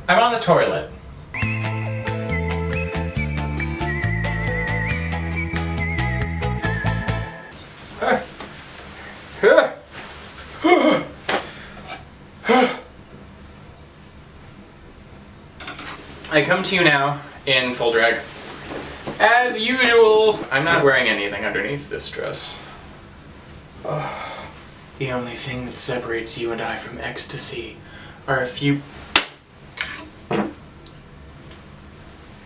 I'm on the toilet. I come to you now in full drag. As usual, I'm not wearing anything underneath this dress. The only thing that separates you and I from ecstasy are a few...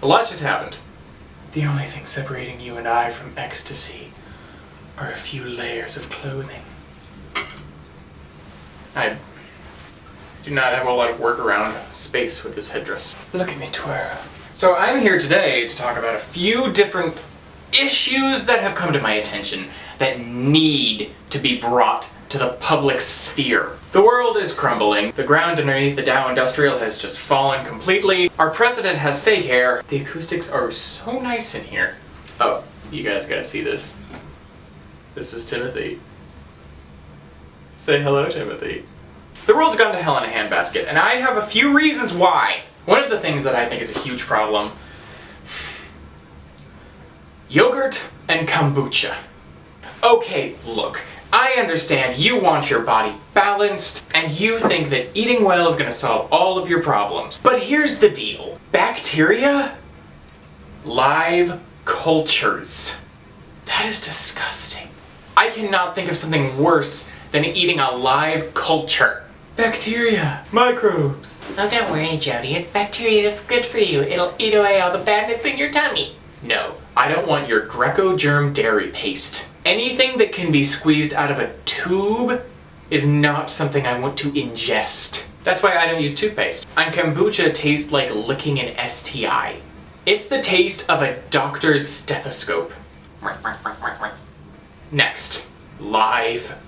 A lot just happened. The only thing separating you and I from ecstasy are a few layers of clothing. I do not have a lot of workaround space with this headdress. Look at me twirl. So I'm here today to talk about a few different issues that have come to my attention that need to be brought to the public sphere. The world is crumbling. The ground underneath the Dow Industrial has just fallen completely. Our president has fake hair. The acoustics are so nice in here. Oh, you guys gotta see this. This is Timothy. Say hello, Timothy. The world's gone to hell in a handbasket, and I have a few reasons why. One of the things that I think is a huge problem: yogurt and kombucha. Okay, look, I understand you want your body balanced, and you think that eating well is gonna solve all of your problems. But here's the deal. Bacteria? Live cultures. That is disgusting. I cannot think of something worse than eating a live culture. Bacteria, microbes. Oh, don't worry, Jody. It's bacteria that's good for you. It'll eat away all the badness in your tummy. No, I don't want your Greco-Germ dairy paste. Anything that can be squeezed out of a tube is not something I want to ingest. That's why I don't use toothpaste. And kombucha tastes like licking an STI. It's the taste of a doctor's stethoscope. Next, live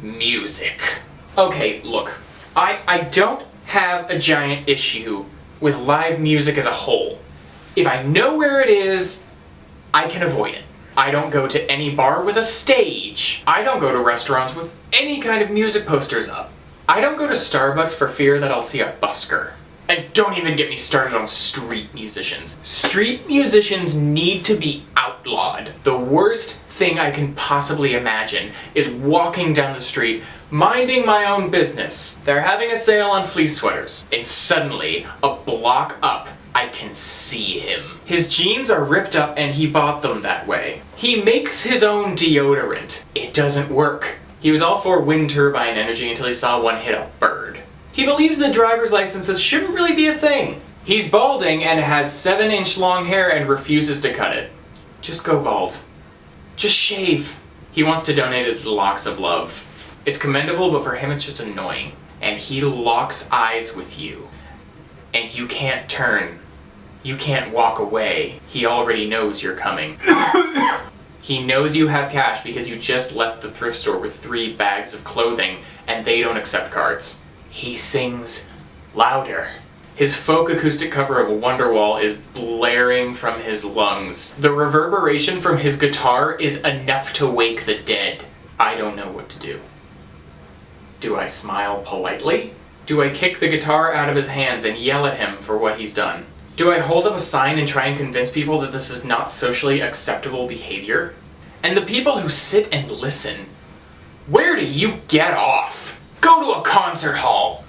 music. Okay, look, I don't have a giant issue with live music as a whole. If I know where it is, I can avoid it. I don't go to any bar with a stage. I don't go to restaurants with any kind of music posters up. I don't go to Starbucks for fear that I'll see a busker. And don't even get me started on street musicians. Street musicians need to be outlawed. The worst thing I can possibly imagine is walking down the street, minding my own business. They're having a sale on fleece sweaters, and suddenly, a block up, I can see him. His jeans are ripped up and he bought them that way. He makes his own deodorant. It doesn't work. He was all for wind turbine energy until he saw one hit a bird. He believes that driver's licenses shouldn't really be a thing. He's balding and has 7-inch long hair and refuses to cut it. Just go bald. Just shave. He wants to donate it to Locks of Love. It's commendable, but for him it's just annoying. And he locks eyes with you. And you can't turn. You can't walk away. He already knows you're coming. He knows you have cash because you just left the thrift store with 3 bags of clothing and they don't accept cards. He sings louder. His folk acoustic cover of Wonderwall is blaring from his lungs. The reverberation from his guitar is enough to wake the dead. I don't know what to do. Do I smile politely? Do I kick the guitar out of his hands and yell at him for what he's done? Do I hold up a sign and try and convince people that this is not socially acceptable behavior? And the people who sit and listen, where do you get off? Go to a concert hall.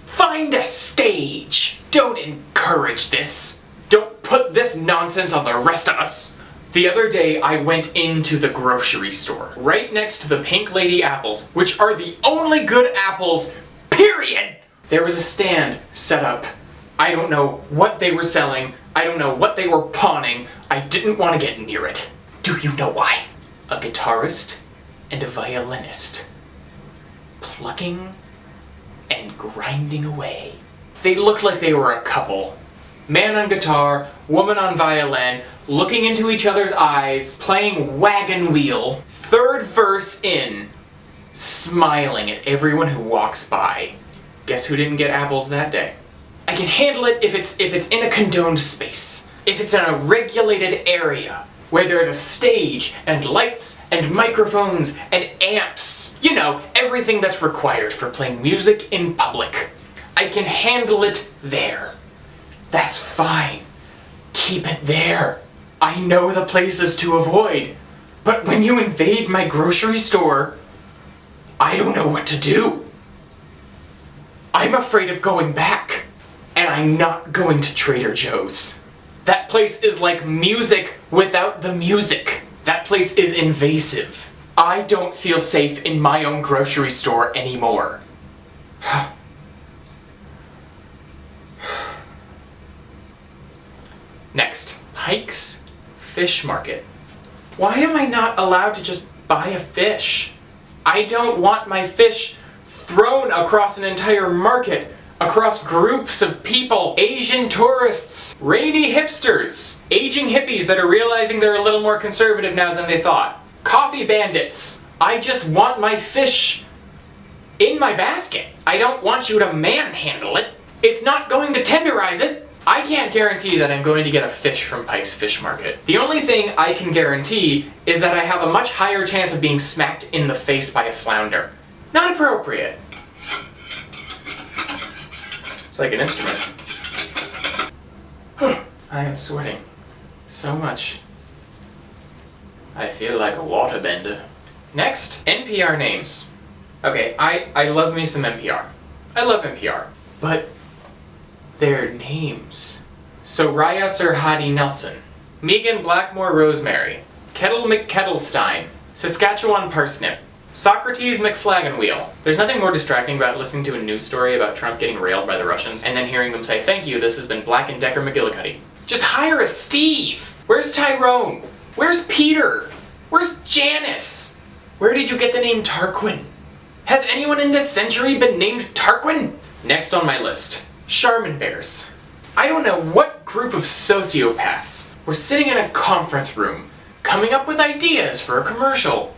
Find a stage. Don't encourage this. Don't put this nonsense on the rest of us. The other day I went into the grocery store, right next to the Pink Lady apples, which are the only good apples, period. There was a stand set up. I don't know what they were selling. I don't know what they were pawning. I didn't want to get near it. Do you know why? A guitarist and a violinist. Plucking and grinding away. They looked like they were a couple. Man on guitar, woman on violin, looking into each other's eyes, playing wagon wheel, 3rd verse in, smiling at everyone who walks by. Guess who didn't get apples that day? I can handle it if it's in a condoned space. If it's in a regulated area, where there's a stage, and lights, and microphones, and amps. You know, everything that's required for playing music in public. I can handle it there. That's fine. Keep it there. I know the places to avoid. But when you invade my grocery store, I don't know what to do. I'm afraid of going back. And I'm not going to Trader Joe's. That place is like music without the music. That place is invasive. I don't feel safe in my own grocery store anymore. Next, Pike's Fish Market. Why am I not allowed to just buy a fish? I don't want my fish thrown across an entire market, across groups of people, Asian tourists, rainy hipsters, aging hippies that are realizing they're a little more conservative now than they thought, coffee bandits. I just want my fish in my basket. I don't want you to manhandle it. It's not going to tenderize it. I can't guarantee that I'm going to get a fish from Pike's Fish Market. The only thing I can guarantee is that I have a much higher chance of being smacked in the face by a flounder. Not appropriate. It's like an instrument. I am sweating so much. I feel like a waterbender. Next, NPR names. Okay, I love me some NPR. I love NPR. But their names. Soraya Sirhadi Nelson, Megan Blackmore Rosemary, Kettle McKettlestein, Saskatchewan Parsnip, Socrates McFlagonwheel. There's nothing more distracting about listening to a news story about Trump getting railed by the Russians and then hearing them say, "Thank you, this has been Black & Decker McGillicuddy." Just hire a Steve! Where's Tyrone? Where's Peter? Where's Janice? Where did you get the name Tarquin? Has anyone in this century been named Tarquin? Next on my list, Charmin Bears. I don't know what group of sociopaths were sitting in a conference room coming up with ideas for a commercial.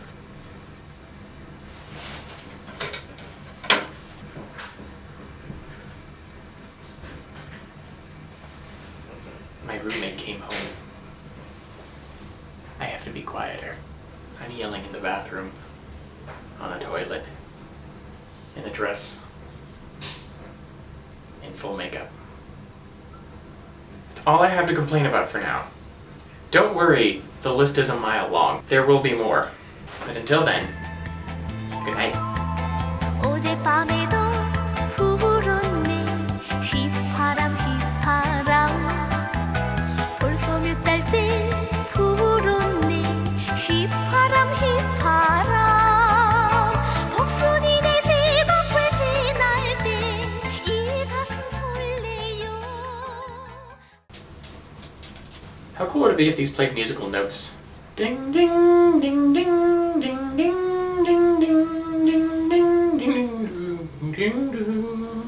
My roommate came home. I have to be quieter. I'm yelling in the bathroom, on a toilet, in a dress, in full makeup. It's all I have to complain about for now. Don't worry, the list is a mile long. There will be more. But until then, good night. 어젯밤에도 불었네 휘파람 벌써 몇 달째 불었네 휘파람 복순이네 집 앞을 지날 때 이 가슴 설레요. How cool would it be if these played musical notes? Ding ding ding ding ding ding ding ding ding ding ding ding ding.